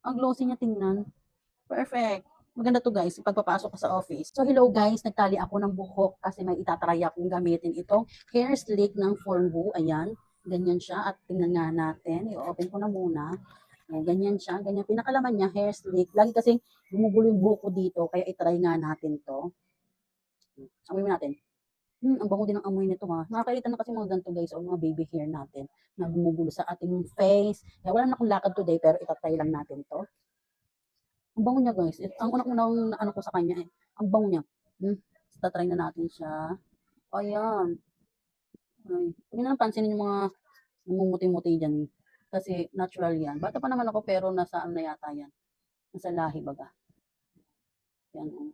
Ang glossy niya tingnan. Perfect. Maganda 'to guys, pagpapasok ka sa office. So hello guys, nagtali ako ng buhok kasi may ita-try akong gamitin itong hair slick ng Formu. Ayan, ganyan siya at tingnan nga natin. I-open ko na muna. Ayan, ganyan siya. Ganyan. Pinakalaman niya, hair slick. Lagi kasing gumugulo yung buhok ko dito, kaya i-try nga natin 'to. Amoy mo natin. Ang bango din ng amoy nito ha. Nakakairita na kasi mga ganito guys, o mga baby hair natin na gumugulo sa ating face. Kaya wala na akong lakad today, pero itatry lang natin 'to. Ang bango niya guys. Ang unang-unang ano ko sa kanya eh. Ang bango niya. Try na natin siya. Ayan. Ay. Huwag niyo na pansinin yung mga namumuti-muti dyan. Kasi natural yan. Bata pa naman ako pero nasa ano na yata yan. Nasa lahi baga. Yan.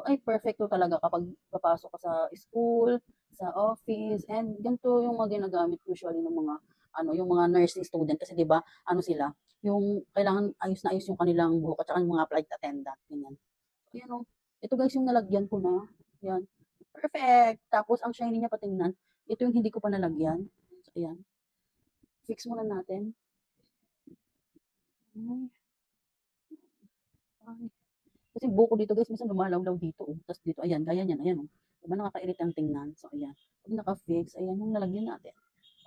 Ay, perfecto talaga kapag papasok ka sa school, sa office, and ganito yung mga ginagamit usually ng mga ano, yung mga nursing student kasi 'di ba, ano sila, yung kailangan ayos na ayos yung kanilang buhok at saka yung mga flight attendant, ganyan. Ayan oh. Ito guys yung nalagyan ko na. Yan. Perfect. Tapos ang shiny niya patingnan. Ito yung hindi ko pa nalagyan. So, ayan. Fix muna natin. Ay, ay. Kasi buko dito guys, minsan lumalawlaw dito. Oh. Tapos dito, ayan, gaya niyan, ayan. Oh. Diba nakakairitang tingnan? So, ayan. Pag naka-fix, ayan yung nalagyan natin.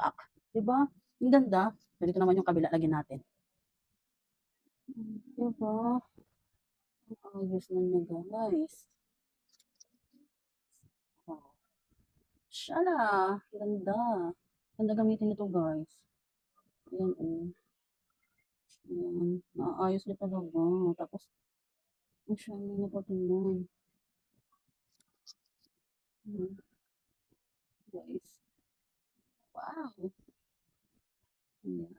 Pak. Diba? Ang ganda. So, dito naman yung kabila, lagyan natin. Diba? Ang ayos na niya guys. Oh. Shala! Ganda. Ganda gamitin ito guys. Ayan oh. Ayan. Naayos niya talaga. Tapos, ang shiny niya pa tingnan. Ayan, guys. Wow! Ayan.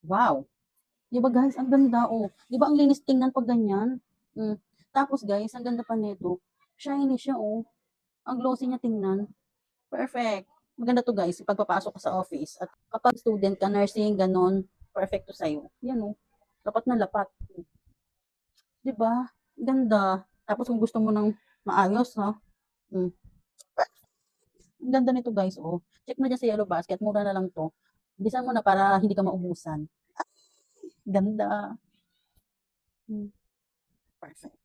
Wow! 'Di ba guys, ang ganda oh. 'Di ba ang linis tingnan pag ganyan? Hmm. Tapos guys, ang ganda pa nito, shiny siya oh. Ang glossy niya tingnan. Perfect. Maganda 'to guys, pagpapasok ka sa office at kapag student ka, nursing, gano'n, perfect 'to sa'yo. Yan oh, lapat na lapat. 'Di ba? Ganda. Tapos kung gusto mo ng maayos 'no, hmm, ang ganda nito guys oh. Check mo diyan sa Yellow Basket, mura na lang 'to. Bilisan mo na para hindi ka maubusan. Ganda. Hmm, perfect.